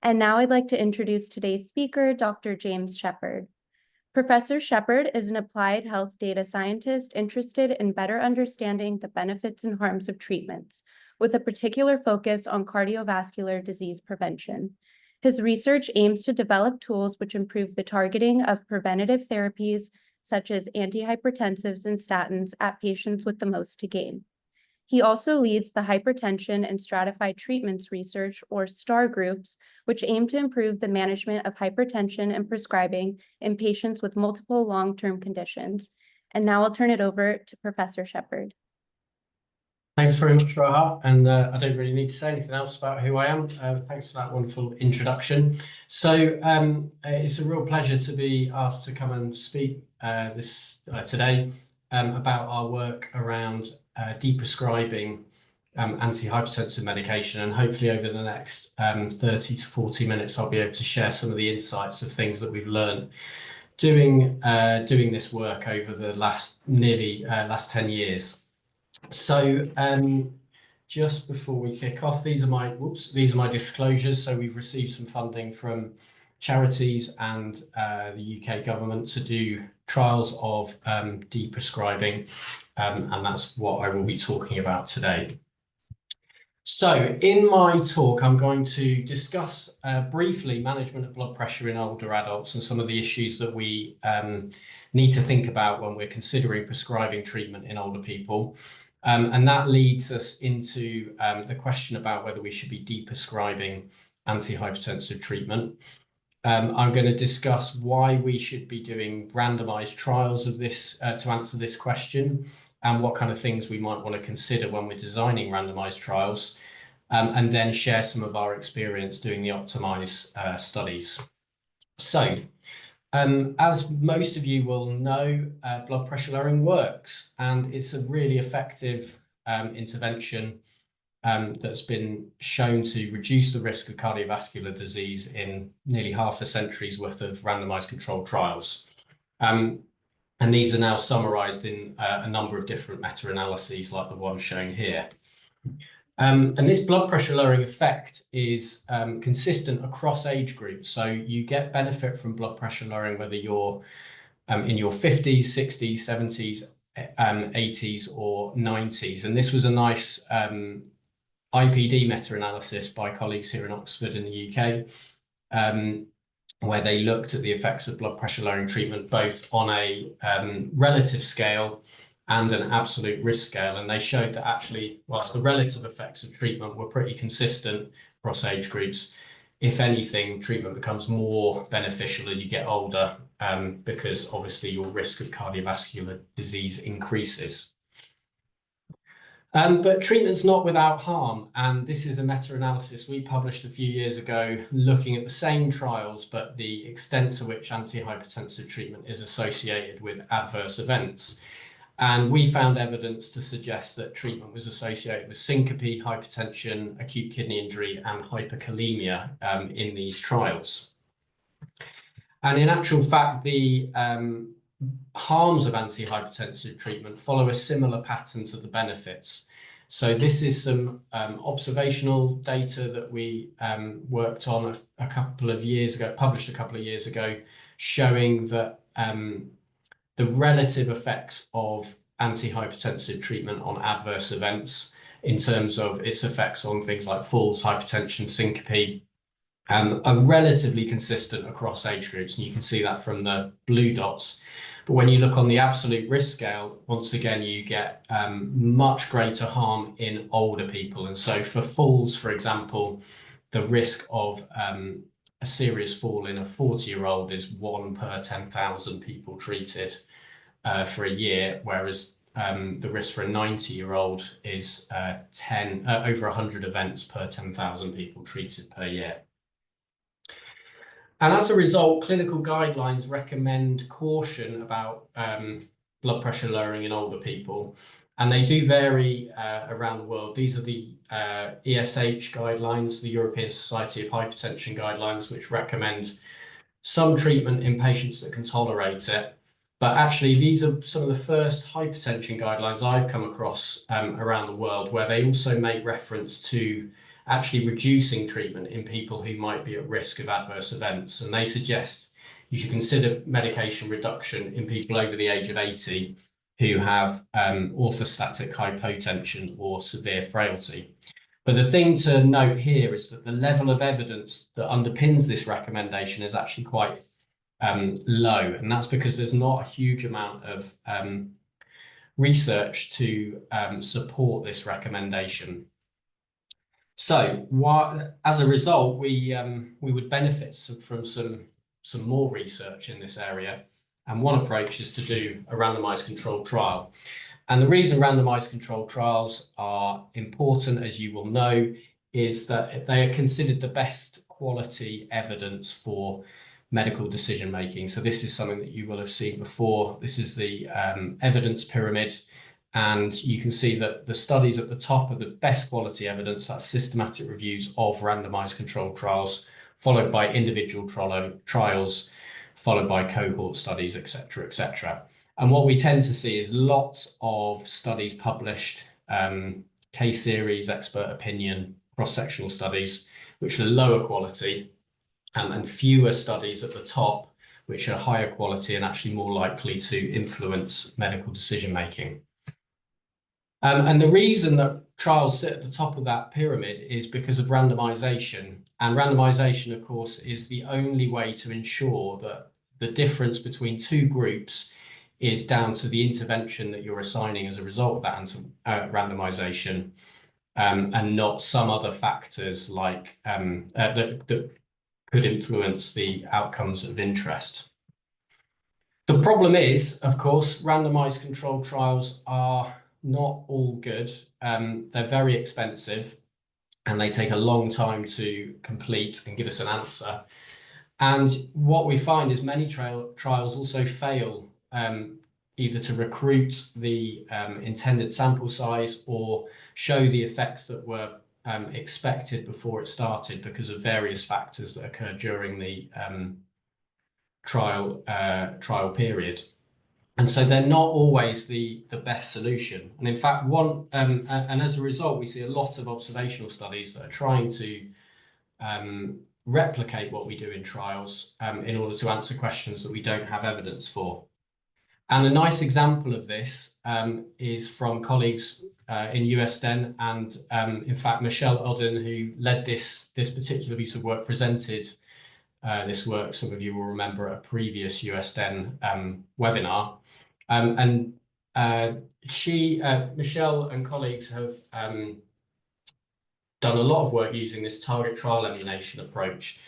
And now I'd like to introduce today's speaker, Dr. James Sheppard. Professor Sheppard is an applied health data scientist interested in better understanding the benefits and harms of treatments, with a particular focus on cardiovascular disease prevention. His research aims to develop tools which improve the targeting of preventative therapies, such as antihypertensives and statins, at patients with the most to gain. He also leads the Hypertension and Stratified Treatments Research, or STAR groups, which aim to improve the management of hypertension and prescribing in patients with multiple long-term conditions. And now I'll turn it over to Professor Sheppard. Thanks very much, Raha, and I don't really need to say anything else about who I am. Thanks for that wonderful introduction. So it's a real pleasure to be asked to come and speak today about our work around deprescribing antihypertensive medication, and hopefully over the next 30 to 40 minutes I'll be able to share some of the insights of things that we've learned doing this work over the last 10 years. So just before we kick off, these are my disclosures. So we've received some funding from charities and the UK government to do trials of deprescribing, and that's what I will be talking about today. So in my talk, I'm going to discuss briefly management of blood pressure in older adults and some of the issues that we need to think about when we're considering prescribing treatment in older people. And that leads us into the question about whether we should be deprescribing antihypertensive treatment. I'm going to discuss why we should be doing randomized trials of this to answer this question, and what kind of things we might want to consider when we're designing randomized trials, and then share some of our experience doing the OPTIMISE studies. So, as most of you will know, blood pressure lowering works, and it's a really effective intervention that's been shown to reduce the risk of cardiovascular disease in nearly half a century's worth of randomized controlled trials. And these are now summarized in a number of different meta-analyses like the one shown here. And this blood pressure lowering effect is consistent across age groups. So you get benefit from blood pressure lowering whether you're in your 50s, 60s, 70s, 80s or 90s. And this was a nice IPD meta-analysis by colleagues here in Oxford in the UK, where they looked at the effects of blood pressure lowering treatment both on a relative scale and an absolute risk scale. And they showed that actually, whilst the relative effects of treatment were pretty consistent across age groups, if anything, treatment becomes more beneficial as you get older, because obviously your risk of cardiovascular disease increases. But treatment's not without harm, and this is a meta-analysis we published a few years ago looking at the same trials, but the extent to which antihypertensive treatment is associated with adverse events. And we found evidence to suggest that treatment was associated with syncope, hypertension, acute kidney injury, and hyperkalemia in these trials. And in actual fact, the harms of antihypertensive treatment follow a similar pattern to the benefits. So this is some observational data that we worked on a couple of years ago, published a couple of years ago, showing that the relative effects of antihypertensive treatment on adverse events in terms of its effects on things like falls, hypertension, syncope, are relatively consistent across age groups. And you can see that from the blue dots. But when you look on the absolute risk scale, once again, you get much greater harm in older people. And so for falls, for example, the risk of a serious fall in a 40-year-old is 1 per 10,000 people treated for a year, whereas the risk for a 90-year-old is over 100 events per 10,000 people treated per year. And as a result, clinical guidelines recommend caution about blood pressure lowering in older people, and they do vary around the world. These are the ESH guidelines, the European Society of Hypertension guidelines, which recommend some treatment in patients that can tolerate it. But actually, these are some of the first hypertension guidelines I've come across around the world, where they also make reference to actually reducing treatment in people who might be at risk of adverse events. And they suggest you should consider medication reduction in people over the age of 80 who have orthostatic hypotension or severe frailty. But the thing to note here is that the level of evidence that underpins this recommendation is actually quite low, and that's because there's not a huge amount of research to support this recommendation. So, as a result, we would benefit from some more research in this area, and one approach is to do a randomized controlled trial. And the reason randomized controlled trials are important, as you will know, is that they are considered the best quality evidence for medical decision making. So this is something that you will have seen before. This is the evidence pyramid, and you can see that the studies at the top are the best quality evidence. That's systematic reviews of randomized controlled trials, followed by individual trials, followed by cohort studies, etc., etc. And what we tend to see is lots of studies published, case series, expert opinion, cross-sectional studies, which are lower quality, and fewer studies at the top, which are higher quality and actually more likely to influence medical decision-making. And the reason that trials sit at the top of that pyramid is because of randomization. And randomization, of course, is the only way to ensure that the difference between two groups is down to the intervention that you're assigning as a result of that randomization, and not some other factors like that could influence the outcomes of interest. The problem is, of course, randomized controlled trials are not all good. They're very expensive, and they take a long time to complete and give us an answer. And what we find is many trials also fail either to recruit the intended sample size or show the effects that were expected before it started because of various factors that occur during the trial period. And so they're not always the best solution. And in fact, and as a result, we see a lot of observational studies that are trying to replicate what we do in trials in order to answer questions that we don't have evidence for. And a nice example of this is from colleagues in USDen, and in fact, Michelle Odden, who led this particular piece of work, presented this work, some of you will remember, at a previous USDen webinar. Michelle and colleagues have done a lot of work using this target trial emulation approach.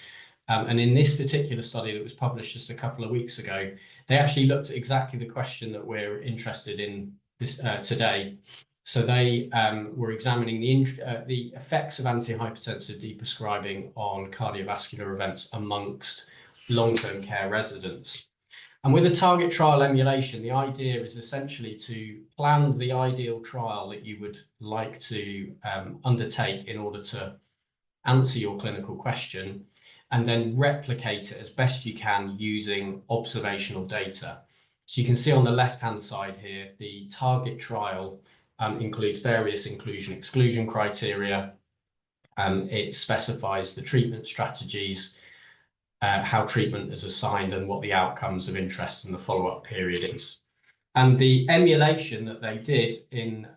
And in this particular study that was published just a couple of weeks ago, they actually looked at exactly the question that we're interested in this today. So they were examining the effects of antihypertensive deprescribing on cardiovascular events amongst long-term care residents. And with a target trial emulation, the idea is essentially to plan the ideal trial that you would like to undertake in order to answer your clinical question, and then replicate it as best you can using observational data. So you can see on the left-hand side here, the target trial includes various inclusion-exclusion criteria. It specifies the treatment strategies, how treatment is assigned, and what the outcomes of interest in the follow-up period is. And the emulation that they did in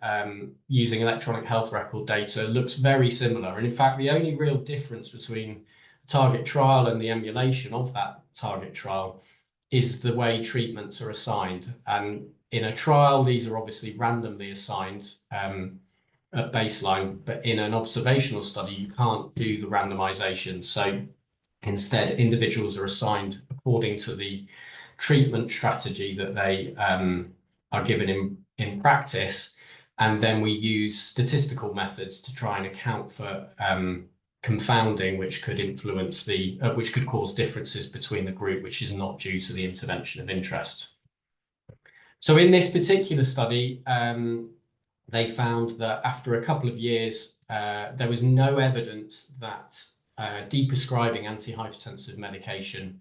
using electronic health record data looks very similar. And in fact, the only real difference between target trial and the emulation of that target trial is the way treatments are assigned. And in a trial, these are obviously randomly assigned at baseline, but in an observational study, you can't do the randomization. So instead, individuals are assigned according to the treatment strategy that they are given in practice. And then we use statistical methods to try and account for confounding, which could influence which could cause differences between the group, which is not due to the intervention of interest. So in this particular study, they found that after a couple of years, there was no evidence that deprescribing antihypertensive medication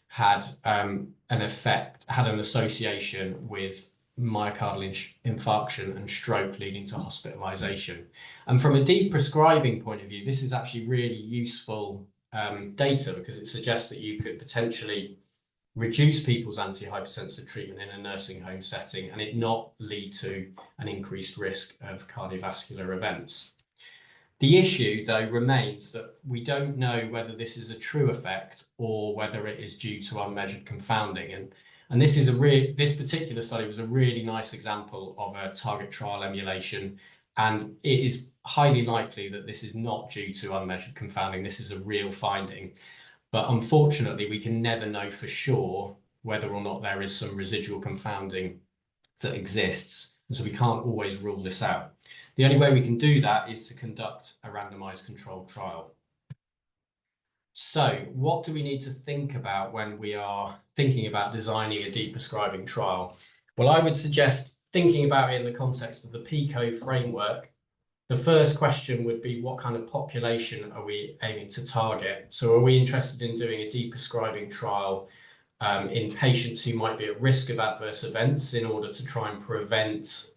had an association with myocardial infarction and stroke leading to hospitalization. And from a deprescribing point of view, this is actually really useful data because it suggests that you could potentially reduce people's antihypertensive treatment in a nursing home setting and it not lead to an increased risk of cardiovascular events. The issue, though, remains that we don't know whether this is a true effect or whether it is due to unmeasured confounding. And this is this particular study was a really nice example of a target trial emulation, and it is highly likely that this is not due to unmeasured confounding. This is a real finding. But unfortunately, we can never know for sure whether or not there is some residual confounding that exists. And so we can't always rule this out. The only way we can do that is to conduct a randomized controlled trial. So what do we need to think about when we are thinking about designing a deprescribing trial? Well, I would suggest thinking about it in the context of the PICO framework. The first question would be, what kind of population are we aiming to target? So are we interested in doing a deprescribing trial in patients who might be at risk of adverse events in order to try and prevent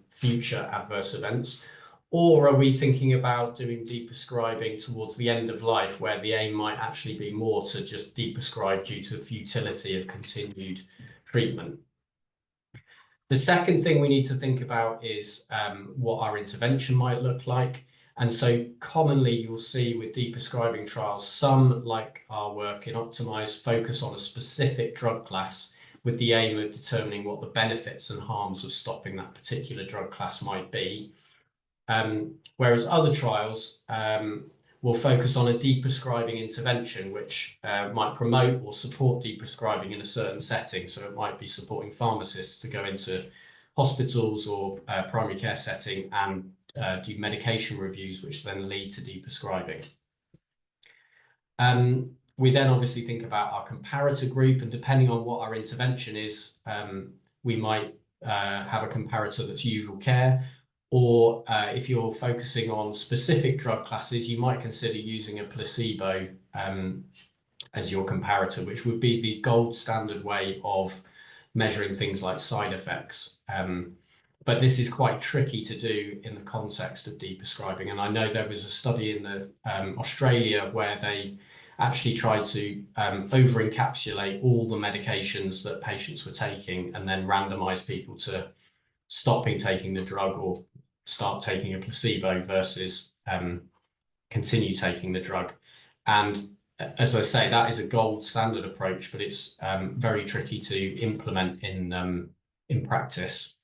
future adverse events? Or are we thinking about doing deprescribing towards the end of life, where the aim might actually be more to just deprescribe due to the futility of continued treatment? The second thing we need to think about is what our intervention might look like. And so commonly you'll see with deprescribing trials, some, like our work in OPTIMISE, focus on a specific drug class with the aim of determining what the benefits and harms of stopping that particular drug class might be. Whereas other trials will focus on a deprescribing intervention, which might promote or support deprescribing in a certain setting. So it might be supporting pharmacists to go into hospitals or primary care setting and do medication reviews, which then lead to deprescribing. We then obviously think about our comparator group, and depending on what our intervention is, we might have a comparator that's usual care, or if you're focusing on specific drug classes, you might consider using a placebo as your comparator, which would be the gold standard way of measuring things like side effects. But this is quite tricky to do in the context of deprescribing. And I know there was a study in Australia where they actually tried to over-encapsulate all the medications that patients were taking and then randomize people to stopping taking the drug or start taking a placebo versus continue taking the drug. And as I say, that is a gold standard approach, but it's very tricky to implement in practice.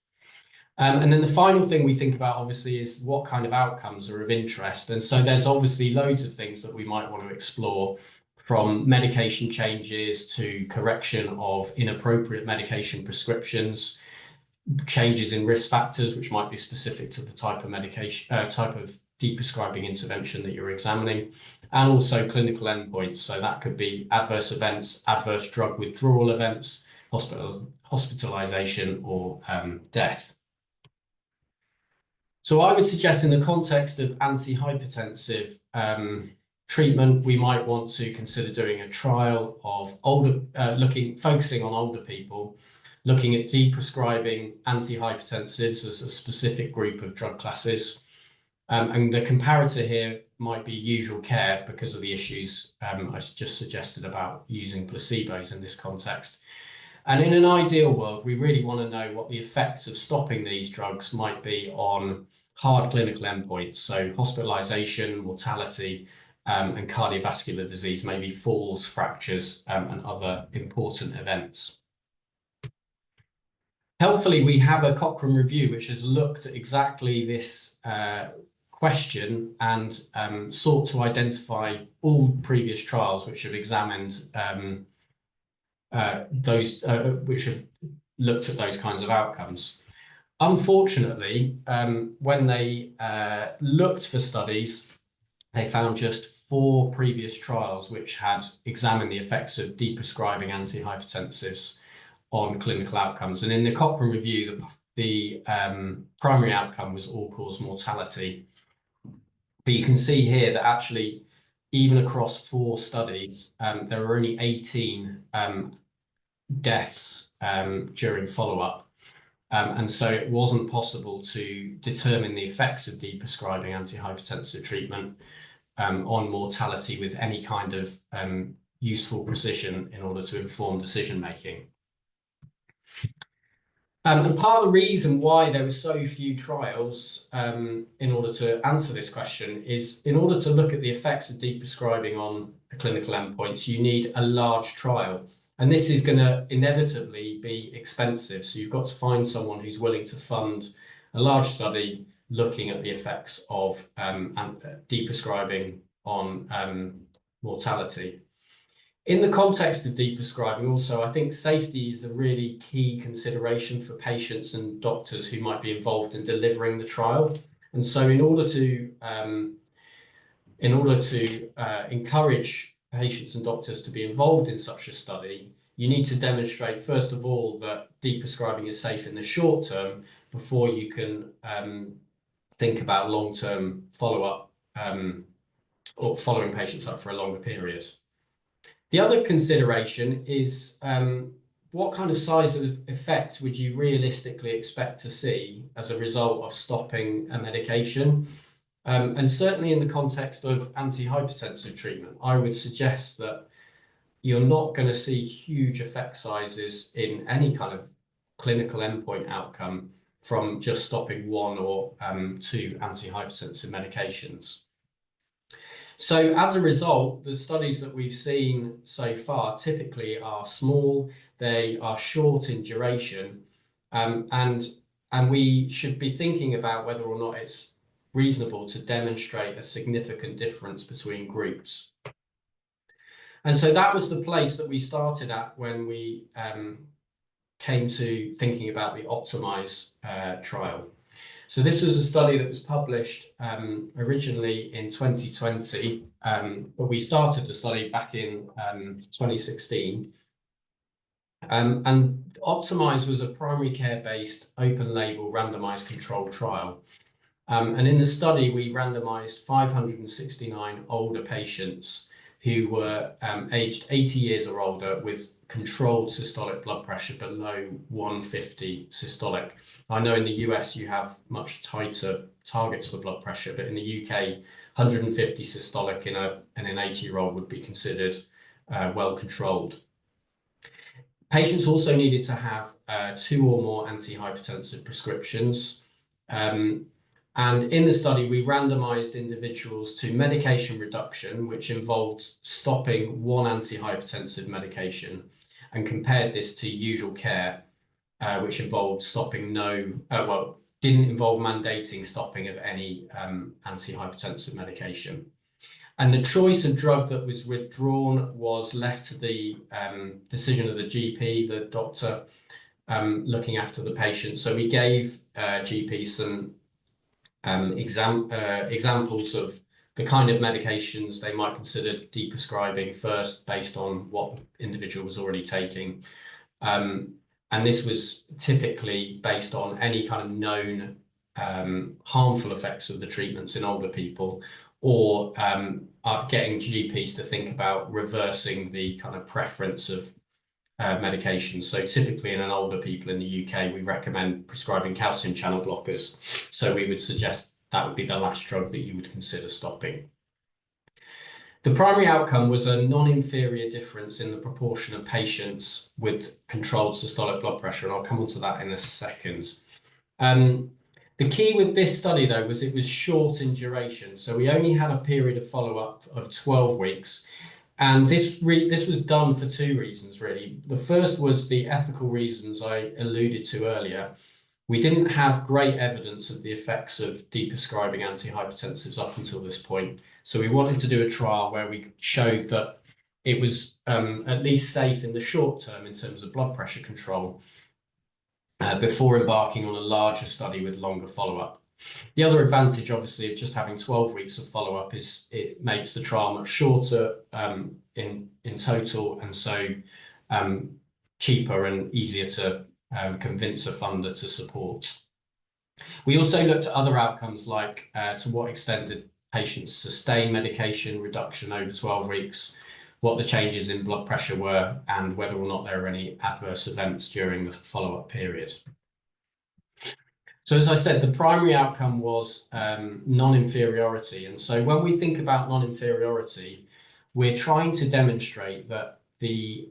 And then the final thing we think about, obviously, is what kind of outcomes are of interest. And so there's obviously loads of things that we might want to explore, from medication changes to correction of inappropriate medication prescriptions, changes in risk factors, which might be specific to the type of medication, type of deprescribing intervention that you're examining, and also clinical endpoints. So that could be adverse events, adverse drug withdrawal events, hospitalization, or death. So I would suggest in the context of antihypertensive treatment, we might want to consider doing a trial of focusing on older people, looking at deprescribing antihypertensives as a specific group of drug classes. And the comparator here might be usual care because of the issues I just suggested about using placebos in this context. And in an ideal world, we really want to know what the effects of stopping these drugs might be on hard clinical endpoints, so hospitalization, mortality, and cardiovascular disease, maybe falls, fractures, and other important events. Helpfully, we have a Cochrane review which has looked at exactly this question and sought to identify all previous trials which have examined which have looked at those kinds of outcomes. Unfortunately, when they looked for studies, they found just 4 previous trials which had examined the effects of deprescribing antihypertensives on clinical outcomes. And in the Cochrane review, the primary outcome was all-cause mortality. But you can see here that actually, even across 4 studies, there were only 18 deaths during follow-up. And so it wasn't possible to determine the effects of deprescribing antihypertensive treatment on mortality with any kind of useful precision in order to inform decision making. And part of the reason why there were so few trials in order to answer this question is in order to look at the effects of deprescribing on clinical endpoints, you need a large trial. And this is going to inevitably be expensive. So you've got to find someone who's willing to fund a large study looking at the effects of deprescribing on mortality. In the context of deprescribing also, I think safety is a really key consideration for patients and doctors who might be involved in delivering the trial. And so in order to encourage patients and doctors to be involved in such a study, you need to demonstrate, first of all, that deprescribing is safe in the short term before you can think about long-term follow-up or following patients up for a longer period. The other consideration is what kind of size of effect would you realistically expect to see as a result of stopping a medication? And certainly in the context of antihypertensive treatment, I would suggest that you're not going to see huge effect sizes in any kind of clinical endpoint outcome from just stopping one or two antihypertensive medications. So as a result, the studies that we've seen so far typically are small, they are short in duration, and we should be thinking about whether or not it's reasonable to demonstrate a significant difference between groups. And so that was the place that we started at when we came to thinking about the OPTIMISE trial. So this was a study that was published originally in 2020, but we started the study back in 2016. And OPTIMISE was a primary care-based, open-label, randomised controlled trial. And in the study, we randomised 569 older patients who were aged 80 years or older with controlled systolic blood pressure below 150 systolic. I know in the US you have much tighter targets for blood pressure, but in the UK, 150 systolic in an 80-year-old would be considered well controlled. Patients also needed to have 2 or more antihypertensive prescriptions. And in the study, we randomized individuals to medication reduction, which involved stopping one antihypertensive medication, and compared this to usual care, which involved stopping didn't involve mandating stopping of any antihypertensive medication. And the choice of drug that was withdrawn was left to the decision of the GP, the doctor looking after the patient. So we gave GPs some examples of the kind of medications they might consider deprescribing first based on what the individual was already taking. And this was typically based on any kind of known harmful effects of the treatments in older people, or getting GPs to think about reversing the kind of preference of medications. So typically in an older people in the UK, we recommend prescribing calcium channel blockers. So we would suggest that would be the last drug that you would consider stopping. The primary outcome was a non-inferior difference in the proportion of patients with controlled systolic blood pressure, and I'll come on to that in a second. The key with this study, though, was it was short in duration. So we only had a period of follow-up of 12 weeks. And this was done for 2 reasons, really. The first was the ethical reasons I alluded to earlier. We didn't have great evidence of the effects of deprescribing antihypertensives up until this point. So we wanted to do a trial where we showed that it was at least safe in the short term in terms of blood pressure control before embarking on a larger study with longer follow-up. The other advantage, obviously, of just having 12 weeks of follow-up is it makes the trial much shorter in total, and so cheaper and easier to convince a funder to support. We also looked at other outcomes like to what extent did patients sustain medication reduction over 12 weeks, what the changes in blood pressure were, and whether or not there were any adverse events during the follow-up period. So as I said, the primary outcome was non-inferiority. And so when we think about non-inferiority, we're trying to demonstrate that the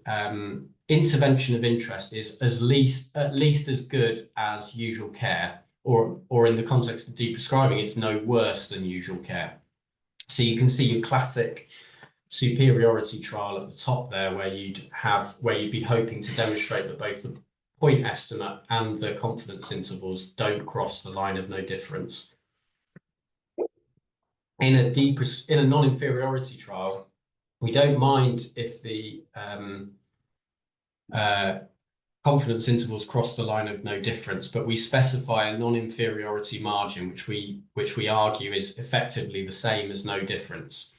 intervention of interest is at least as good as usual care, or in the context of deprescribing, it's no worse than usual care. So you can see your classic superiority trial at the top there, where you'd be hoping to demonstrate that both the point estimate and the confidence intervals don't cross the line of no difference. In a non-inferiority trial, we don't mind if the confidence intervals cross the line of no difference, but we specify a non-inferiority margin, which we argue is effectively the same as no difference.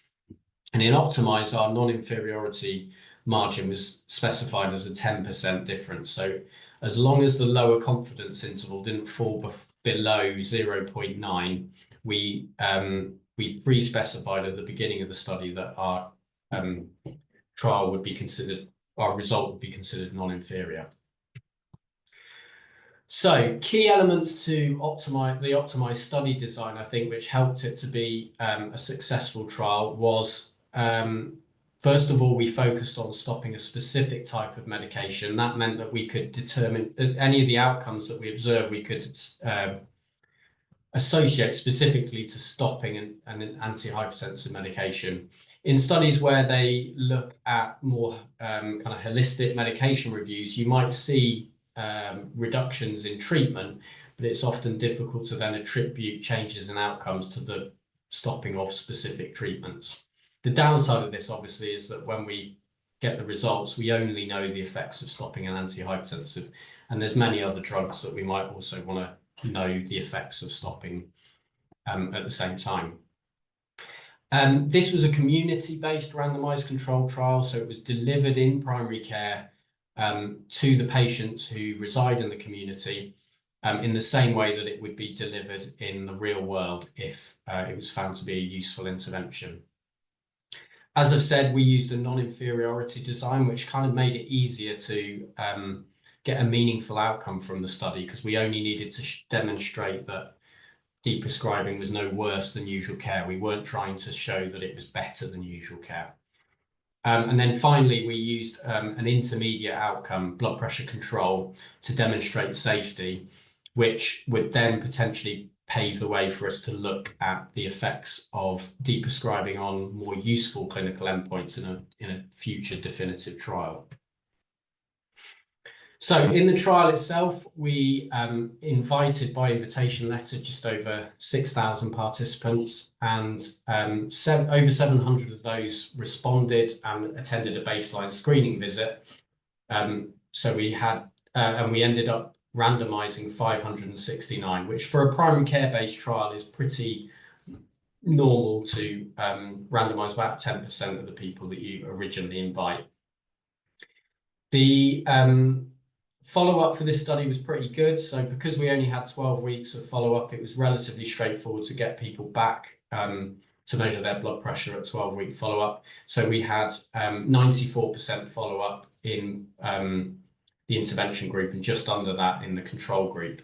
And in OPTIMISE, our non-inferiority margin was specified as a 10% difference. So as long as the lower confidence interval didn't fall below 0.9, we pre-specified at the beginning of the study that our result would be considered non-inferior. So key elements to the OPTIMISE study design, I think, which helped it to be a successful trial was, first of all, we focused on stopping a specific type of medication. That meant that we could determine any of the outcomes that we observed, we could associate specifically to stopping an antihypertensive medication. In studies where they look at more kind of holistic medication reviews, you might see reductions in treatment, but it's often difficult to then attribute changes in outcomes to the stopping of specific treatments. The downside of this, obviously, is that when we get the results, we only know the effects of stopping an antihypertensive, and there's many other drugs that we might also want to know the effects of stopping at the same time. This was a community-based randomized controlled trial, so it was delivered in primary care to the patients who reside in the community in the same way that it would be delivered in the real world if it was found to be a useful intervention. As I've said, we used a non-inferiority design, which kind of made it easier to get a meaningful outcome from the study, because we only needed to demonstrate that deprescribing was no worse than usual care. We weren't trying to show that it was better than usual care. And then finally, we used an intermediate outcome, blood pressure control, to demonstrate safety, which would then potentially pave the way for us to look at the effects of deprescribing on more useful clinical endpoints in a future definitive trial. So in the trial itself, we invited by invitation letter just over 6,000 participants, and over 700 of those responded and attended a baseline screening visit. So we had, and we ended up randomizing 569, which for a primary care-based trial is pretty normal to randomize about 10% of the people that you originally invite. The follow-up for this study was pretty good. So because we only had 12 weeks of follow-up, it was relatively straightforward to get people back to measure their blood pressure at 12-week follow-up. So we had 94% follow-up in the intervention group and just under that in the control group.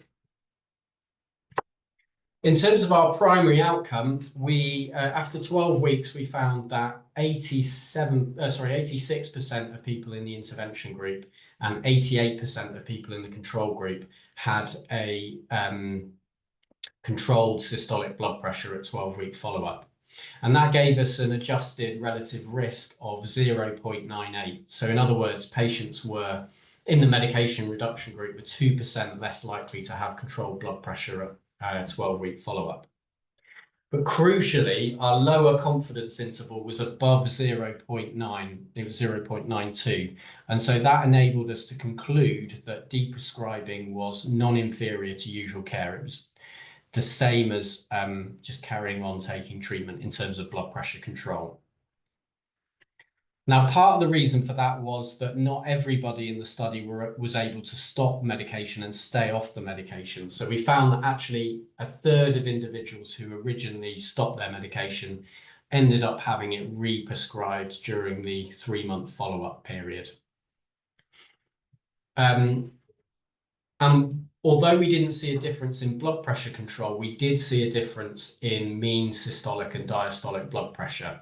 In terms of our primary outcome, we after 12 weeks, we found that 86% of people in the intervention group and 88% of people in the control group had a controlled systolic blood pressure at 12-week follow-up. And that gave us an adjusted relative risk of 0.98. So in other words, patients were in the medication reduction group were 2% less likely to have controlled blood pressure at 12-week follow-up. But crucially, our lower confidence interval was above 0.9, it was 0.92. And so that enabled us to conclude that deprescribing was non-inferior to usual care. It was the same as just carrying on taking treatment in terms of blood pressure control. Now, part of the reason for that was that not everybody in the study was able to stop medication and stay off the medication. So we found that actually a third of individuals who originally stopped their medication ended up having it re-prescribed during the 3-month follow-up period. And although we didn't see a difference in blood pressure control, we did see a difference in mean systolic and diastolic blood pressure.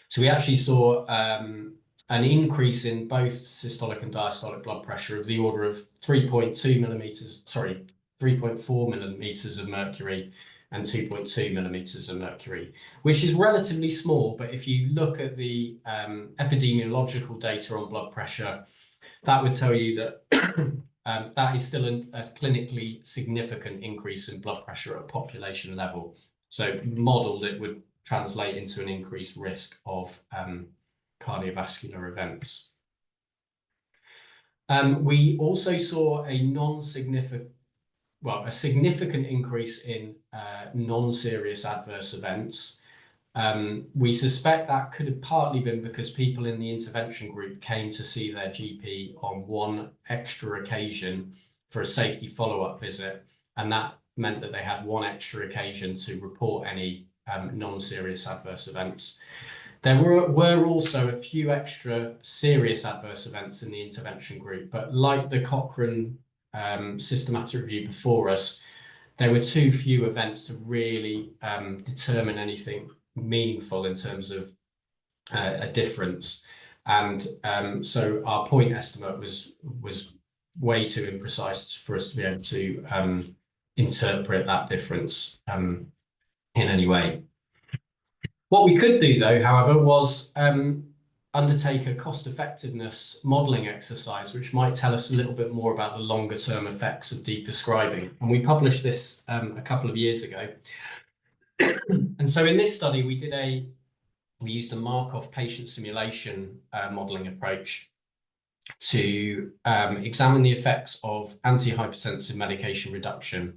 So we actually saw an increase in both systolic and diastolic blood pressure of the order of 3.4 millimeters of mercury and 2.2 millimeters of mercury, which is relatively small. But if you look at the epidemiological data on blood pressure, that would tell you that that is still a clinically significant increase in blood pressure at a population level. So modeled, it would translate into an increased risk of cardiovascular events. We also saw a significant increase in non-serious adverse events. We suspect that could have partly been because people in the intervention group came to see their GP on one extra occasion for a safety follow-up visit, and that meant that they had one extra occasion to report any non-serious adverse events. There were also a few extra serious adverse events in the intervention group, but like the Cochrane systematic review before us, there were too few events to really determine anything meaningful in terms of a difference. And so our point estimate was way too imprecise for us to be able to interpret that difference in any way. What we could do, though, however, was undertake a cost-effectiveness modelling exercise, which might tell us a little bit more about the longer-term effects of deprescribing. And we published this a couple of years ago. And so in this study, we used a Markov patient simulation modelling approach to examine the effects of antihypertensive medication reduction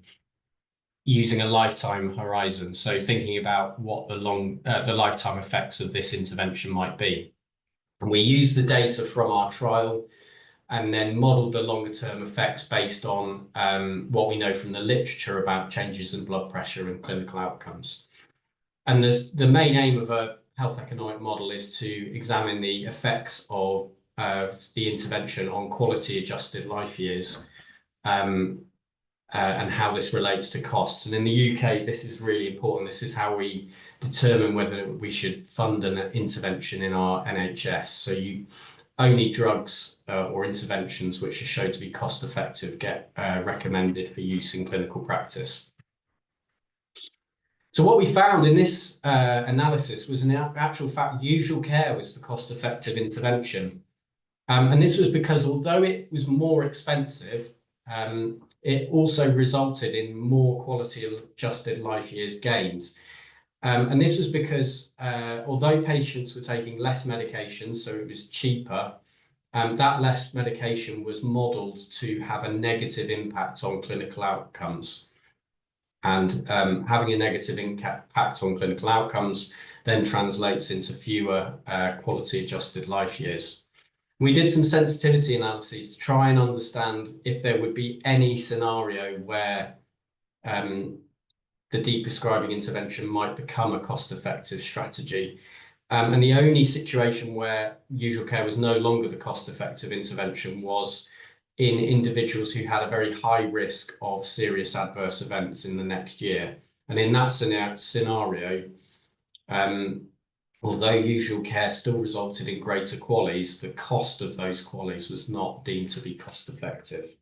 using a lifetime horizon. So thinking about what the lifetime effects of this intervention might be. And we used the data from our trial and then modeled the longer term effects based on what we know from the literature about changes in blood pressure and clinical outcomes. And the main aim of a health economic model is to examine the effects of the intervention on quality adjusted life years and how this relates to costs. And in the UK, this is really important. This is how we determine whether we should fund an intervention in our NHS. So only drugs or interventions which are shown to be cost effective get recommended for use in clinical practice. So what we found in this analysis was, in actual fact, usual care was the cost-effective intervention. And this was because although it was more expensive, it also resulted in more quality-adjusted life years gains. And this was because although patients were taking less medication, so it was cheaper, that less medication was modelled to have a negative impact on clinical outcomes. And having a negative impact on clinical outcomes then translates into fewer quality-adjusted life years. We did some sensitivity analyses to try and understand if there would be any scenario where the deprescribing intervention might become a cost-effective strategy. And the only situation where usual care was no longer the cost-effective intervention was in individuals who had a very high risk of serious adverse events in the next year. And in that scenario, although usual care still resulted in greater QALYs, the cost of those QALYs was not deemed to be cost effective.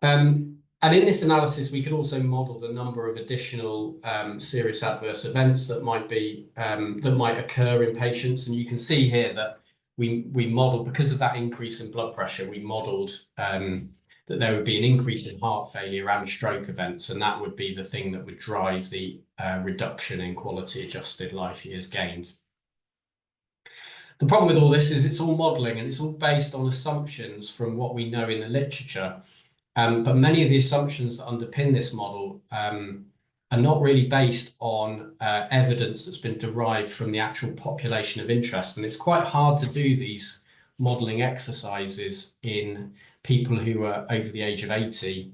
And in this analysis, we could also model the number of additional serious adverse events that might occur in patients. And you can see here that we modeled, because of that increase in blood pressure, we modeled that there would be an increase in heart failure and stroke events, and that would be the thing that would drive the reduction in quality adjusted life years gained. The problem with all this is it's all modeling and it's all based on assumptions from what we know in the literature. But many of the assumptions that underpin this model are not really based on evidence that's been derived from the actual population of interest. And it's quite hard to do these modelling exercises in people who are over the age of 80,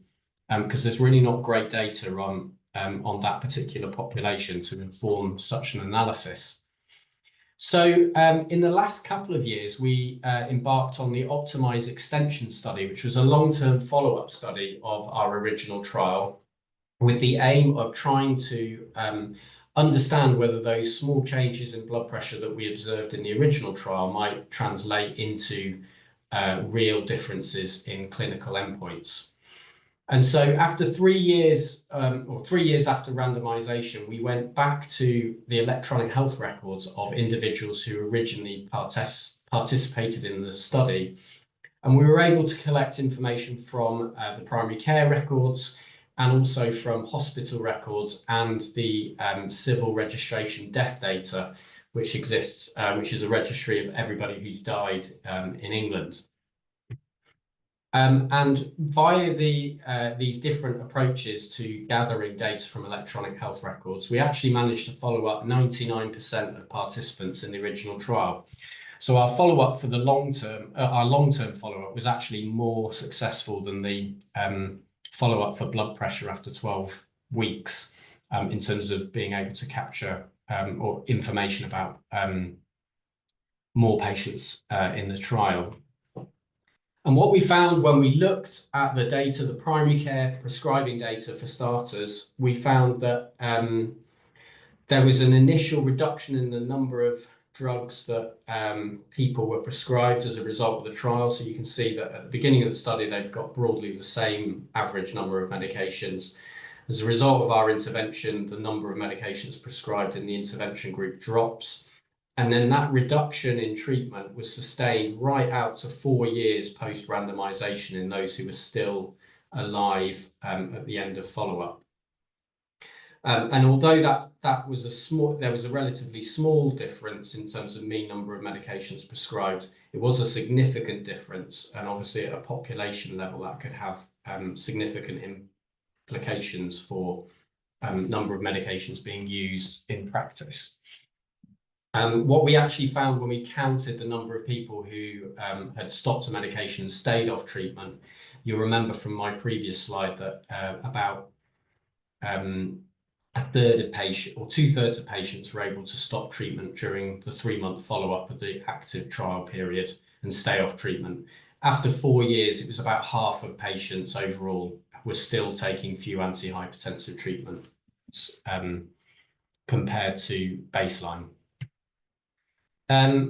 because there's really not great data on that particular population to inform such an analysis. So in the last couple of years, we embarked on the OPTIMISE-eXtension study, which was a long-term follow-up study of our original trial, with the aim of trying to understand whether those small changes in blood pressure that we observed in the original trial might translate into real differences in clinical endpoints. And so after 3 years, or 3 years after randomization, we went back to the electronic health records of individuals who originally participated in the study. And we were able to collect information from the primary care records and also from hospital records and the civil registration death data, which exists, which is a registry of everybody who's died in England. And via these different approaches to gathering data from electronic health records, we actually managed to follow up 99% of participants in the original trial. So our follow-up for the long-term, our long-term follow-up was actually more successful than the follow-up for blood pressure after 12 weeks in terms of being able to capture or information about more patients in the trial. And what we found when we looked at the data, the primary care prescribing data for starters, we found that there was an initial reduction in the number of drugs that people were prescribed as a result of the trial. So you can see that at the beginning of the study, they've got broadly the same average number of medications. As a result of our intervention, the number of medications prescribed in the intervention group drops. And then that reduction in treatment was sustained right out to 4 years post-randomization in those who were still alive at the end of follow-up. And although that was there was a relatively small difference in terms of mean number of medications prescribed, it was a significant difference. And obviously at a population level, that could have significant implications for number of medications being used in practice. What we actually found when we counted the number of people who had stopped a medication and stayed off treatment, you'll remember from my previous slide that about a third of patients, or 2/3 of patients, were able to stop treatment during the 3-month follow-up of the active trial period and stay off treatment. After 4 years, it was about half of patients overall were still taking few antihypertensive treatments compared to baseline.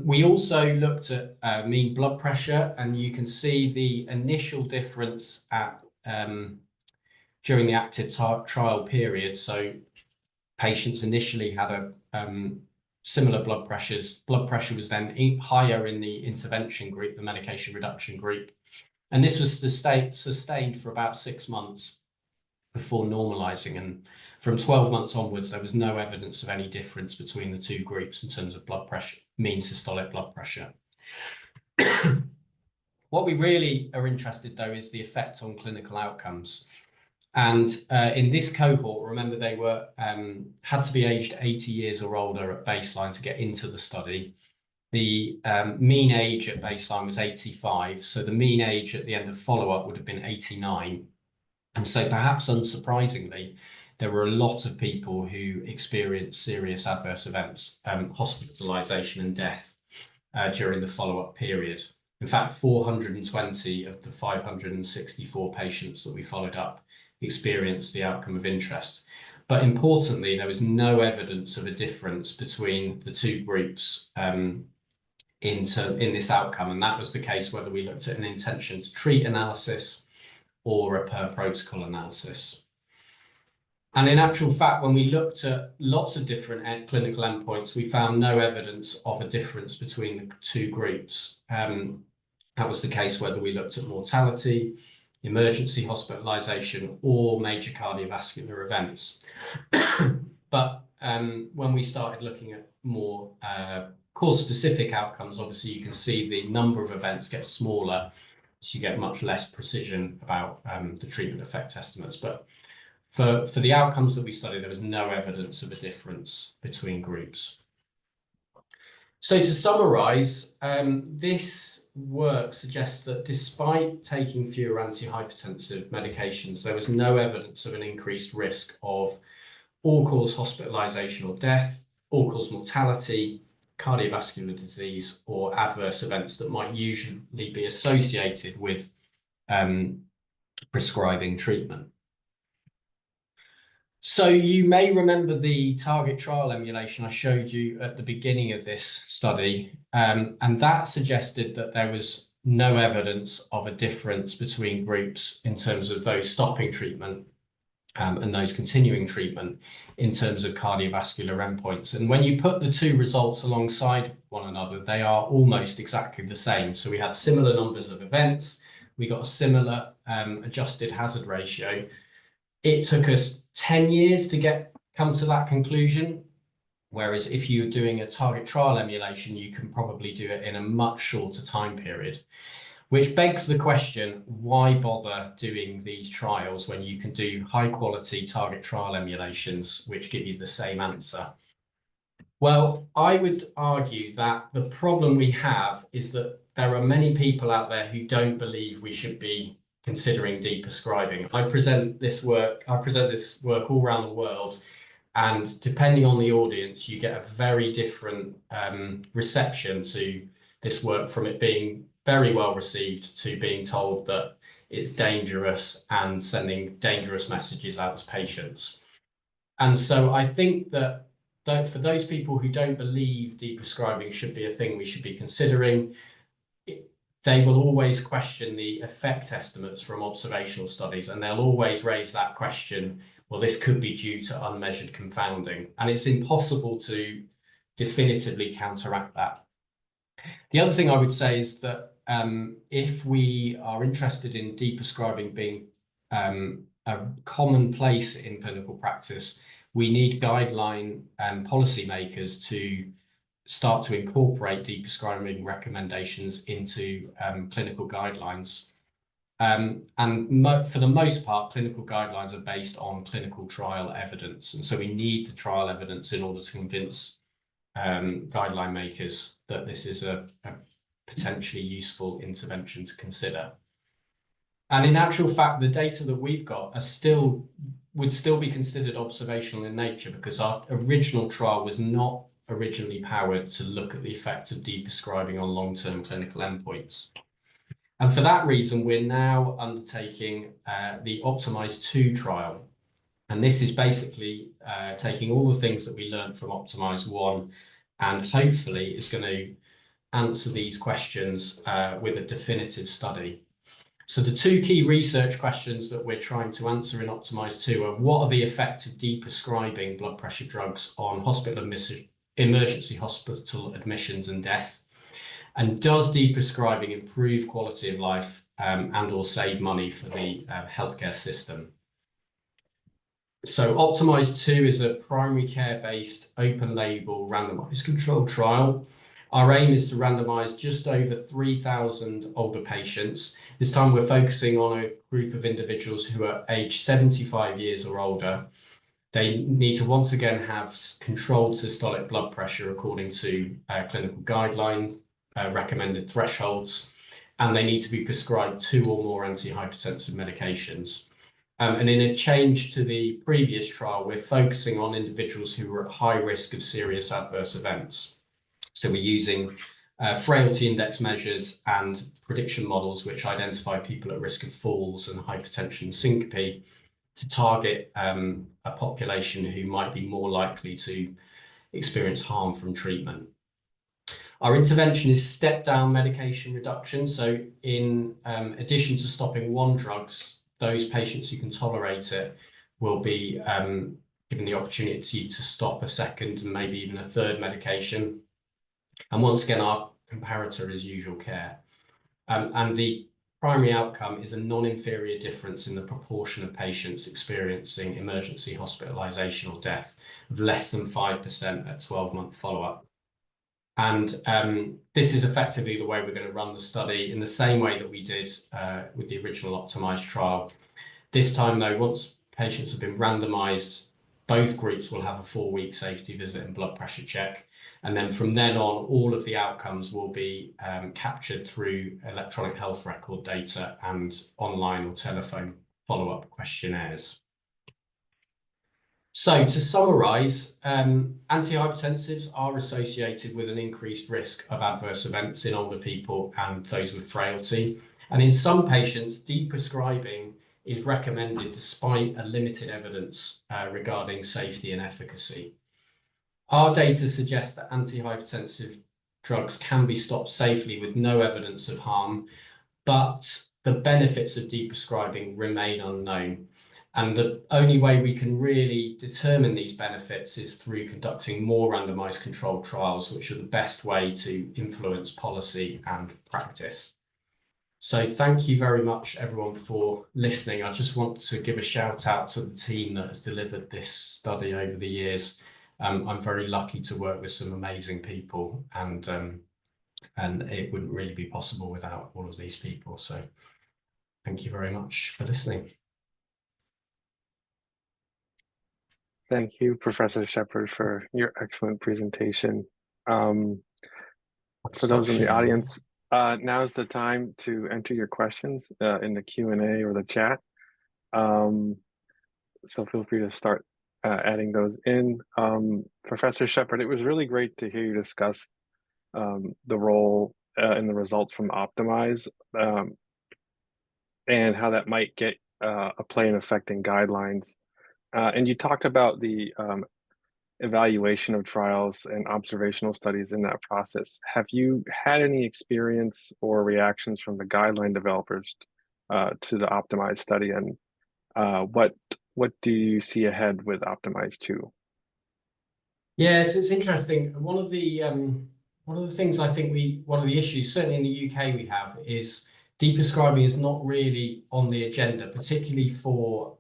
We also looked at mean blood pressure, and you can see the initial difference at during the active trial period. So patients initially had a similar blood pressures. Blood pressure was then higher in the intervention group, the medication reduction group. And this was sustained for about 6 months before normalizing. And from 12 months onwards, there was no evidence of any difference between the two groups in terms of blood pressure, mean systolic blood pressure. What we really are interested, though, is the effect on clinical outcomes. And in this cohort, remember, they were had to be aged 80 years or older at baseline to get into the study. The mean age at baseline was 85, so the mean age at the end of follow-up would have been 89. And so perhaps unsurprisingly, there were a lot of people who experienced serious adverse events, hospitalization and death during the follow-up period. In fact, 420 of the 564 patients that we followed up experienced the outcome of interest. But importantly, there was no evidence of a difference between the two groups in this outcome. And that was the case whether we looked at an intention to treat analysis or a per protocol analysis. And in actual fact, when we looked at lots of different clinical endpoints, we found no evidence of a difference between the two groups. That was the case whether we looked at mortality, emergency hospitalization, or major cardiovascular events. But when we started looking at more cause-specific outcomes, obviously you can see the number of events get smaller, so you get much less precision about the treatment effect estimates. But for the outcomes that we studied, there was no evidence of a difference between groups. So to summarize, this work suggests that despite taking fewer antihypertensive medications, there was no evidence of an increased risk of all-cause hospitalization or death, all-cause mortality, cardiovascular disease or adverse events that might usually be associated with prescribing treatment. So you may remember the target trial emulation I showed you at the beginning of this study, and that suggested that there was no evidence of a difference between groups in terms of those stopping treatment and those continuing treatment in terms of cardiovascular endpoints. And when you put the two results alongside one another, they are almost exactly the same. So we had similar numbers of events, we got a similar adjusted hazard ratio. It took us 10 years to come to that conclusion, whereas if you're doing a target trial emulation, you can probably do it in a much shorter time period, which begs the question, why bother doing these trials when you can do high quality target trial emulations, which give you the same answer? Well, I would argue that the problem we have is that there are many people out there who don't believe we should be considering deprescribing. I present this work all around the world, and depending on the audience, you get a very different reception to this work, from it being very well received to being told that it's dangerous and sending dangerous messages out to patients. And so I think that for those people who don't believe deprescribing should be a thing we should be considering, they will always question the effect estimates from observational studies, and they'll always raise that question, well, this could be due to unmeasured confounding, and it's impossible to definitively counteract that. The other thing I would say is that if we are interested in deprescribing being a commonplace in clinical practice, we need guideline policymakers to start to incorporate deprescribing recommendations into clinical guidelines. And for the most part, clinical guidelines are based on clinical trial evidence. And so we need the trial evidence in order to convince guideline makers that this is a potentially useful intervention to consider. And in actual fact, the data that we've got would still be considered observational in nature, because our original trial was not originally powered to look at the effect of deprescribing on long-term clinical endpoints. And for that reason, we're now undertaking the OPTIMISE-2 trial. And this is basically taking all the things that we learned from OPTIMISE-1, and hopefully is going to answer these questions with a definitive study. So the two key research questions that we're trying to answer in OPTIMISE-2 are: what are the effects of deprescribing blood pressure drugs on emergency hospital admissions and death? And does deprescribing improve quality of life and or save money for the healthcare system? So OPTIMISE-2 is a primary care-based open-label randomised controlled trial. Our aim is to randomise just over 3,000 older patients. This time we're focusing on a group of individuals who are aged 75 years or older. They need to once again have controlled systolic blood pressure according to clinical guideline recommended thresholds, and they need to be prescribed 2 or more antihypertensive medications. And in a change to the previous trial, we're focusing on individuals who are at high risk of serious adverse events. So we're using frailty index measures and prediction models which identify people at risk of falls and hypertension and syncope to target a population who might be more likely to experience harm from treatment. Our intervention is step-down medication reduction. So in addition to stopping one drug, those patients who can tolerate it will be given the opportunity to stop a second and maybe even a third medication. And once again, our comparator is usual care. And the primary outcome is a non-inferior difference in the proportion of patients experiencing emergency hospitalization or death of less than 5% at 12-month follow-up. And this is effectively the way we're going to run the study, in the same way that we did with the original OPTIMISE trial. This time, though, once patients have been randomized, both groups will have a 4-week safety visit and blood pressure check. And then from then on, all of the outcomes will be captured through electronic health record data and online or telephone follow-up questionnaires. So to summarize, antihypertensives are associated with an increased risk of adverse events in older people and those with frailty. And in some patients, deprescribing is recommended despite a limited evidence regarding safety and efficacy. Our data suggests that antihypertensive drugs can be stopped safely with no evidence of harm, but the benefits of deprescribing remain unknown. And the only way we can really determine these benefits is through conducting more randomized controlled trials, which are the best way to influence policy and practice. So thank you very much, everyone, for listening. I just want to give a shout out to the team that has delivered this study over the years. I'm very lucky to work with some amazing people, and it wouldn't really be possible without all of these people. So thank you very much for listening. Thank you, Professor Sheppard, for your excellent presentation. For those in the audience, now is the time to enter your questions in the Q&A or the chat. So feel free to start adding those in. Professor Sheppard, it was really great to hear you discuss the role and the results from OPTIMISE and how that might get a play and effect in guidelines. And you talked about the evaluation of trials and observational studies in that process. Have you had any experience or reactions from the guideline developers to the OPTIMISE study, and what do you see ahead with OPTIMISE 2? Yes, it's interesting. One of the things I think one of the issues certainly in the UK we have is deprescribing is not really on the agenda, particularly for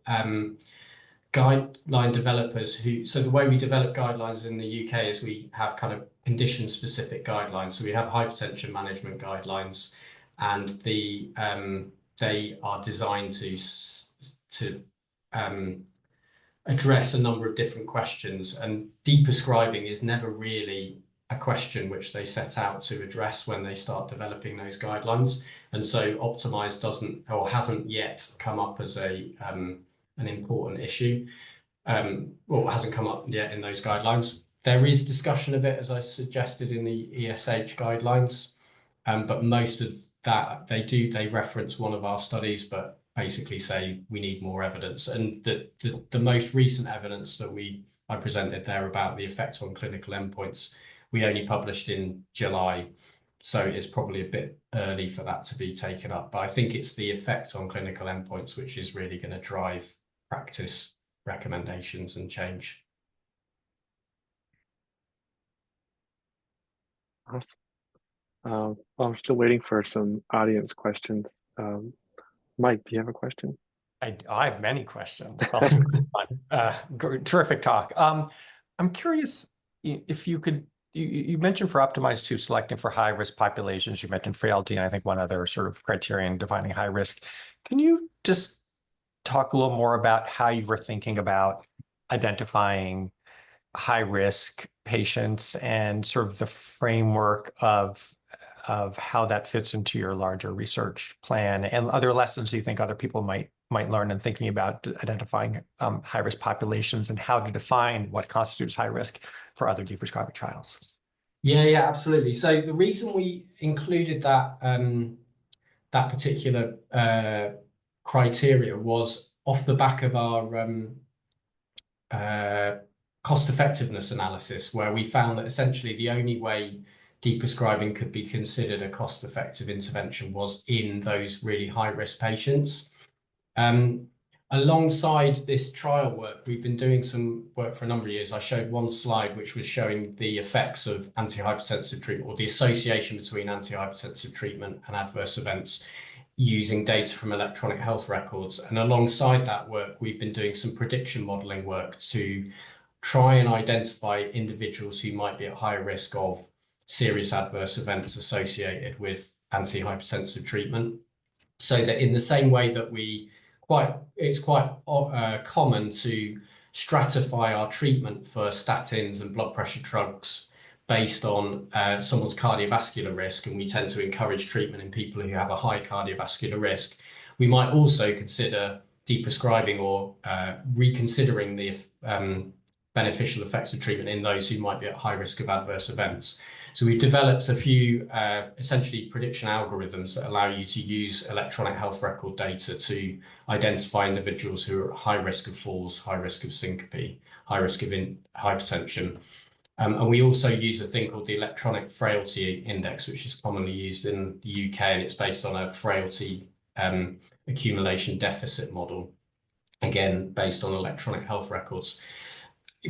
guideline developers so the way we develop guidelines in the UK is we have kind of condition specific guidelines. So we have hypertension management guidelines, and they are designed to address a number of different questions, and deprescribing is never really a question which they set out to address when they start developing those guidelines. And so OPTIMISE doesn't or hasn't yet come up as an important issue, or hasn't come up yet in those guidelines. There is discussion of it, as I suggested, in the ESH guidelines, but most of that they reference one of our studies, but basically say we need more evidence. And the most recent evidence that I presented there about the effect on clinical endpoints, we only published in July. So it's probably a bit early for that to be taken up. But I think it's the effect on clinical endpoints which is really going to drive practice recommendations and change. Awesome. I'm still waiting for some audience questions. Mike, do you have a question? I have many questions. Terrific talk. I'm curious if you could, you mentioned for OPTIMISE 2 selecting for high risk populations, you mentioned frailty, and I think one other sort of criterion defining high risk. Can you just talk a little more about how you were thinking about identifying high risk patients and sort of the framework of how that fits into your larger research plan, and other lessons you think other people might learn in thinking about identifying high risk populations and how to define what constitutes high risk for other deprescribing trials? Yeah, absolutely. So the reason we included that that particular criteria was off the back of our cost effectiveness analysis, where we found that essentially the only way deprescribing could be considered a cost effective intervention was in those really high risk patients. Alongside this trial work, we've been doing some work for a number of years. I showed one slide which was showing the effects of antihypertensive treatment, or the association between antihypertensive treatment and adverse events, using data from electronic health records. And alongside that work, we've been doing some prediction modeling work to try and identify individuals who might be at high risk of serious adverse events associated with antihypertensive treatment. So that in the same way that it's quite common to stratify our treatment for statins and blood pressure drugs based on someone's cardiovascular risk, and we tend to encourage treatment in people who have a high cardiovascular risk. We might also consider deprescribing or reconsidering the beneficial effects of treatment in those who might be at high risk of adverse events. So we've developed a few essentially prediction algorithms that allow you to use electronic health record data to identify individuals who are at high risk of falls, high risk of syncope, high risk of hypertension. And we also use a thing called the Electronic Frailty Index, which is commonly used in the UK, and it's based on a frailty accumulation deficit model, again, based on electronic health records.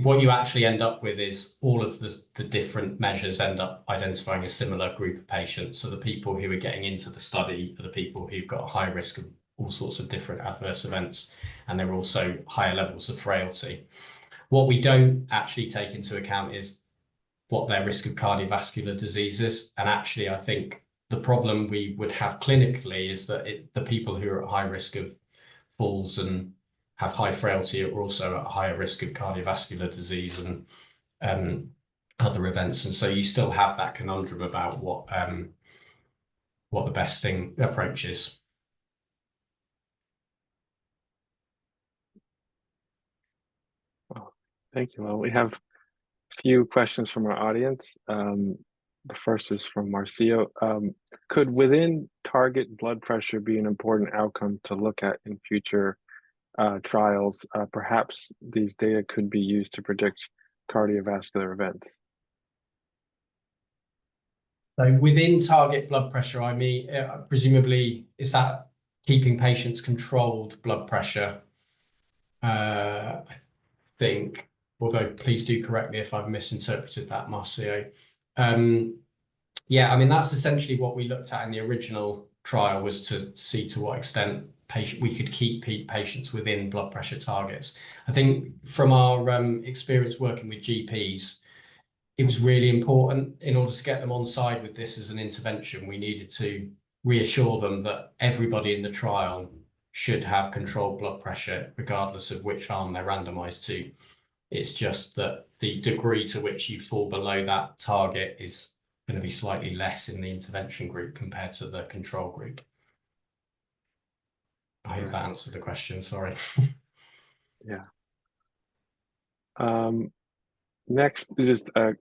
What you actually end up with is all of the different measures end up identifying a similar group of patients. So the people who are getting into the study are the people who've got a high risk of all sorts of different adverse events, and they're also higher levels of frailty. What we don't actually take into account is what their risk of cardiovascular disease is. And actually, I think the problem we would have clinically is that the people who are at high risk of falls and have high frailty are also at higher risk of cardiovascular disease and other events. And so you still have that conundrum about what the best approach is. Well, thank you. Well, we have a few questions from our audience. The first is from Marcio. Could within target blood pressure be an important outcome to look at in future trials? Perhaps these data could be used to predict cardiovascular events. So within target blood pressure, I mean, presumably, is that keeping patients controlled blood pressure? I think, although please do correct me if I've misinterpreted that, Marcio. Yeah, I mean, that's essentially what we looked at in the original trial, was to see to what extent we could keep patients within blood pressure targets. I think from our experience working with GPs, it was really important in order to get them on side with this as an intervention. We needed to reassure them that everybody in the trial should have controlled blood pressure, regardless of which arm they're randomized to. It's just that the degree to which you fall below that target is going to be slightly less in the intervention group compared to the control group. I hope that answered the question, sorry. Yeah. Next, just a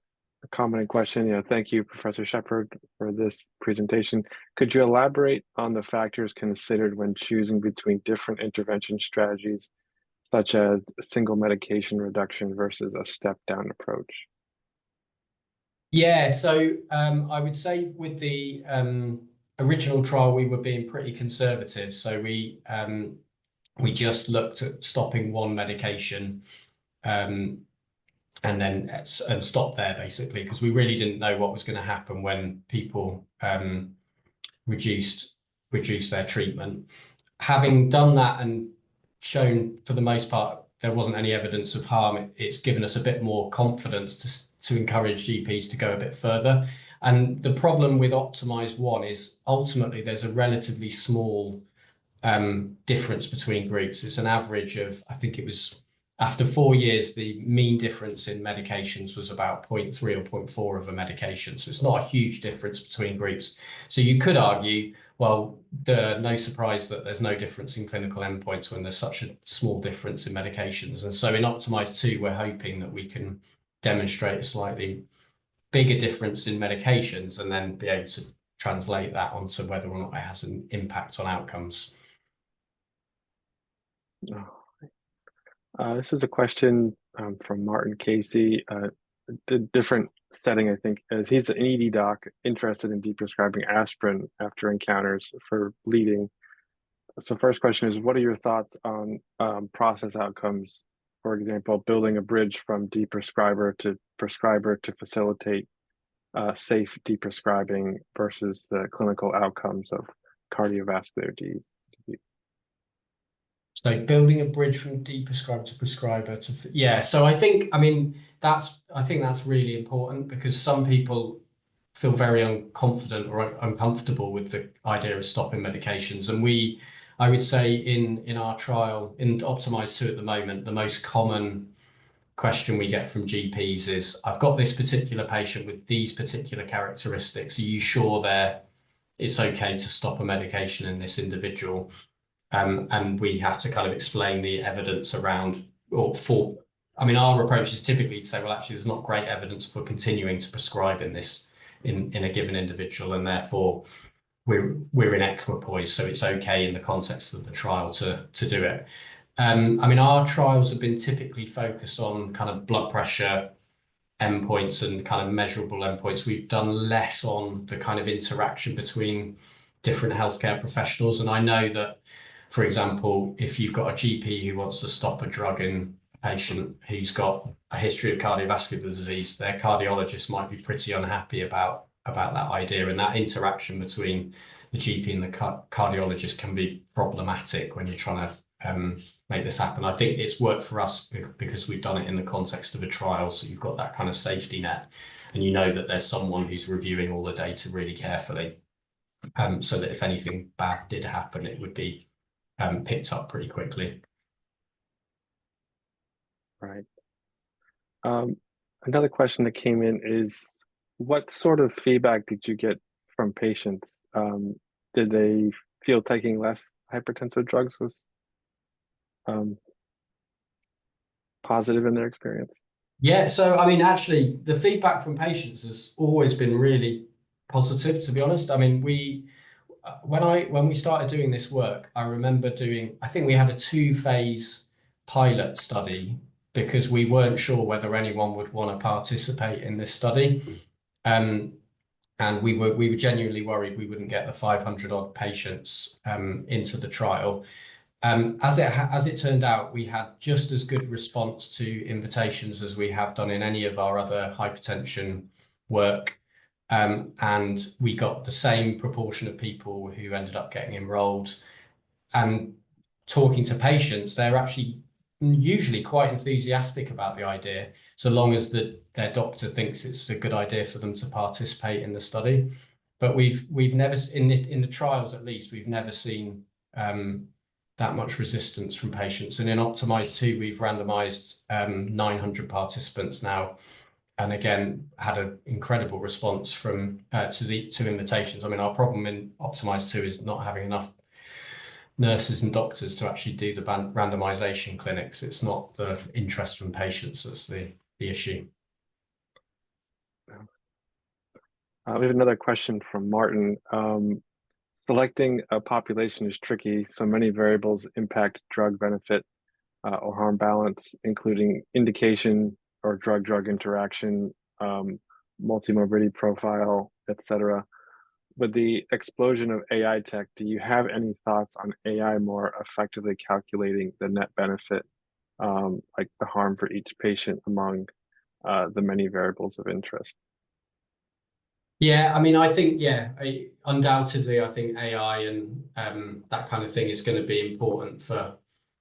common question. Thank you, Professor Sheppard, for this presentation. Could you elaborate on the factors considered when choosing between different intervention strategies, such as single medication reduction versus a step-down approach? Yeah, so I would say with the original trial, we were being pretty conservative. So we just looked at stopping one medication and stop there, basically, because we really didn't know what was going to happen when people reduced their treatment. Having done that and shown, for the most part, there wasn't any evidence of harm, it's given us a bit more confidence to encourage GPs to go a bit further. And the problem with OPTIMISE-1 is ultimately there's a relatively small difference between groups. It's an average of, I think it was, after 4 years, the mean difference in medications was about 0.3 or 0.4 of a medication. So it's not a huge difference between groups. So you could argue, well, no surprise that there's no difference in clinical endpoints when there's such a small difference in medications. And so in OPTIMISE-2, we're hoping that we can demonstrate a slightly bigger difference in medications and then be able to translate that onto whether or not it has an impact on outcomes. This is a question from Martin Casey. The different setting, I think, is he's an ED doc interested in deprescribing aspirin after encounters for bleeding. So first question is, what are your thoughts on process outcomes? For example, building a bridge from deprescriber to prescriber to facilitate safe deprescribing versus the clinical outcomes of cardiovascular disease. So building a bridge from deprescriber to prescriber to, yeah. So I think that's really important, because some people feel very unconfident or uncomfortable with the idea of stopping medications. And I would say in our trial, in OPTIMISE-2 at the moment, the most common question we get from GPs is, I've got this particular patient with these particular characteristics. Are you sure it's okay to stop a medication in this individual? And we have to kind of explain the evidence around, I mean, our approach is typically to say, well, actually, there's not great evidence for continuing to prescribe in this in a given individual, and therefore we're in equipoise, so it's okay in the context of the trial to do it. I mean, our trials have been typically focused on kind of blood pressure endpoints and kind of measurable endpoints. We've done less on the kind of interaction between different healthcare professionals. And I know that, for example, if you've got a GP who wants to stop a drug in a patient who's got a history of cardiovascular disease, their cardiologist might be pretty unhappy about that idea. And that interaction between the GP and the cardiologist can be problematic when you're trying to make this happen. I think it's worked for us because we've done it in the context of a trial. So you've got that kind of safety net, and you know that there's someone who's reviewing all the data really carefully, so that if anything bad did happen, it would be picked up pretty quickly. Right. Another question that came in is, what sort of feedback did you get from patients? Did they feel taking less hypertensive drugs was positive in their experience? Yeah, so I mean, actually, the feedback from patients has always been really positive, to be honest. I mean, when we started doing this work, I remember I think we had a 2-phase pilot study because we weren't sure whether anyone would want to participate in this study. And we were genuinely worried we wouldn't get the 500 odd patients into the trial. As it turned out, we had just as good response to invitations as we have done in any of our other hypertension work. And we got the same proportion of people who ended up getting enrolled. And talking to patients, they're actually usually quite enthusiastic about the idea, so long as their doctor thinks it's a good idea for them to participate in the study. But we've never, in the trials at least, we've never seen that much resistance from patients. And in OPTIMISE-2, we've randomized 900 participants now, and again had an incredible response from to invitations. I mean, our problem in OPTIMISE-2 is not having enough nurses and doctors to actually do the randomization clinics. It's not the interest from patients that's the issue. We have another question from Martin. Selecting a population is tricky, so many variables impact drug benefit or harm balance, including indication or drug-drug interaction, multimorbidity profile, etc. With the explosion of AI tech, do you have any thoughts on AI more effectively calculating the net benefit, like the harm for each patient among the many variables of interest? Yeah, I mean, I think, undoubtedly, I think AI and that kind of thing is going to be important for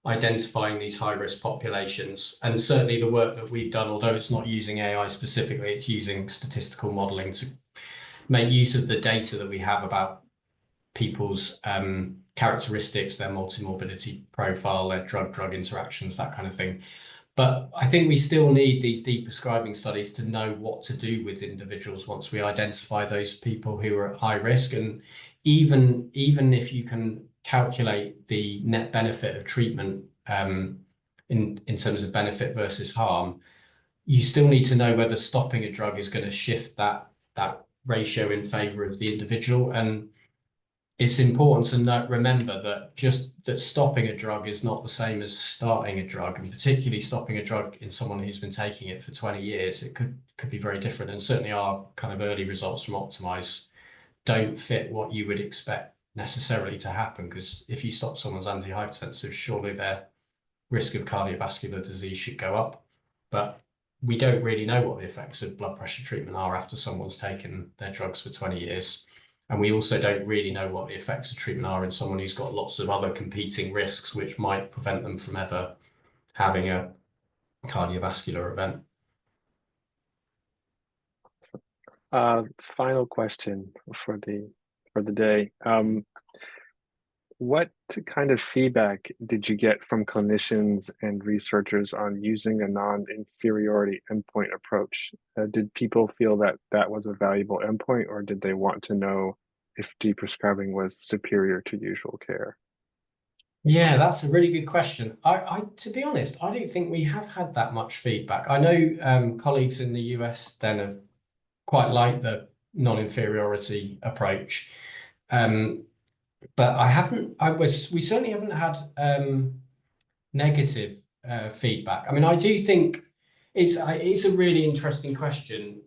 identifying these high-risk populations. And certainly the work that we've done, although it's not using AI specifically, it's using statistical modeling to make use of the data that we have about people's characteristics, their multimorbidity profile, their drug-drug interactions, that kind of thing. But I think we still need these deprescribing studies to know what to do with individuals once we identify those people who are at high risk. And even if you can calculate the net benefit of treatment in terms of benefit versus harm, you still need to know whether stopping a drug is going to shift that ratio in favor of the individual. And it's important to remember that stopping a drug is not the same as starting a drug, and particularly stopping a drug in someone who's been taking it for 20 years, it could be very different. And certainly our kind of early results from OPTIMISE don't fit what you would expect necessarily to happen, because if you stop someone's antihypertensive, surely their risk of cardiovascular disease should go up. But we don't really know what the effects of blood pressure treatment are after someone's taken their drugs for 20 years. And we also don't really know what the effects of treatment are in someone who's got lots of other competing risks, which might prevent them from ever having a cardiovascular event. Final question for the day. What kind of feedback did you get from clinicians and researchers on using a non-inferiority endpoint approach? Did people feel that that was a valuable endpoint, or did they want to know if deprescribing was superior to usual care? Yeah, that's a really good question. To be honest, I don't think we have had that much feedback. I know colleagues in the US then have quite liked the non-inferiority approach, but we certainly haven't had negative feedback. I mean, I do think it's a really interesting question.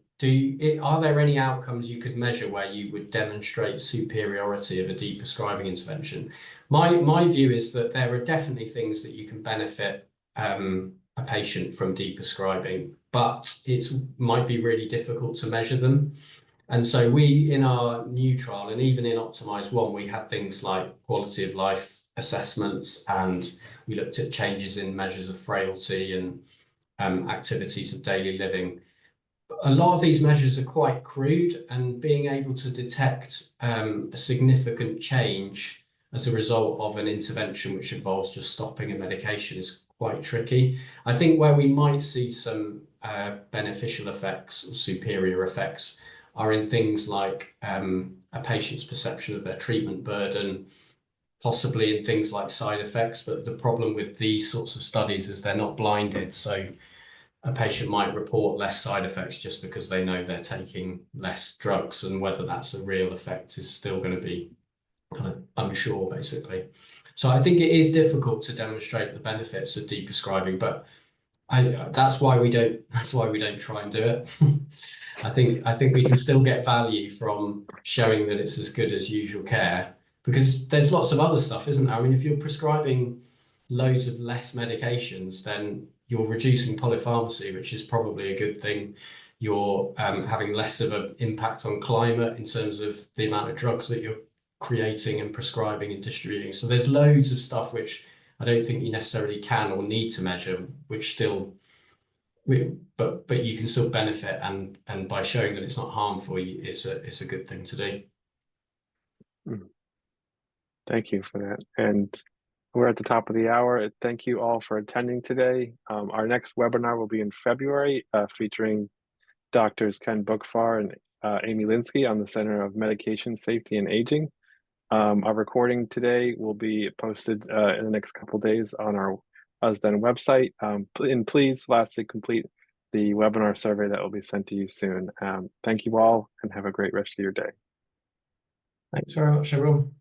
Are there any outcomes you could measure where you would demonstrate superiority of a deprescribing intervention? My view is that there are definitely things that you can benefit a patient from deprescribing, but it might be really difficult to measure them. And so we, in our new trial, and even in OPTIMISE-1, we had things like quality of life assessments, and we looked at changes in measures of frailty and activities of daily living. A lot of these measures are quite crude, and being able to detect a significant change as a result of an intervention which involves just stopping a medication is quite tricky. I think where we might see some beneficial effects or superior effects are in things like a patient's perception of their treatment burden, possibly in things like side effects. But the problem with these sorts of studies is they're not blinded. So a patient might report less side effects just because they know they're taking less drugs, and whether that's a real effect is still going to be kind of unsure, basically. So I think it is difficult to demonstrate the benefits of deprescribing, but that's why we don't try and do it. I think we can still get value from showing that it's as good as usual care, because there's lots of other stuff, isn't there? I mean, if you're prescribing loads of less medications, then you're reducing polypharmacy, which is probably a good thing. You're having less of an impact on climate in terms of the amount of drugs that you're creating and prescribing and distributing. So there's loads of stuff which I don't think you necessarily can or need to measure, which still, but you can still benefit, and by showing that it's not harmful, it's a good thing to do. Thank you for that. And we're at the top of the hour. Thank you all for attending today. Our next webinar will be in February, featuring Doctors Ken Bookfar and Amy Linsky on the Center of Medication Safety and Aging. Our recording today will be posted in the next couple of days on our USDEN website. And please, lastly, complete the webinar survey that will be sent to you soon. Thank you all, and have a great rest of your day. Thanks very much, everyone.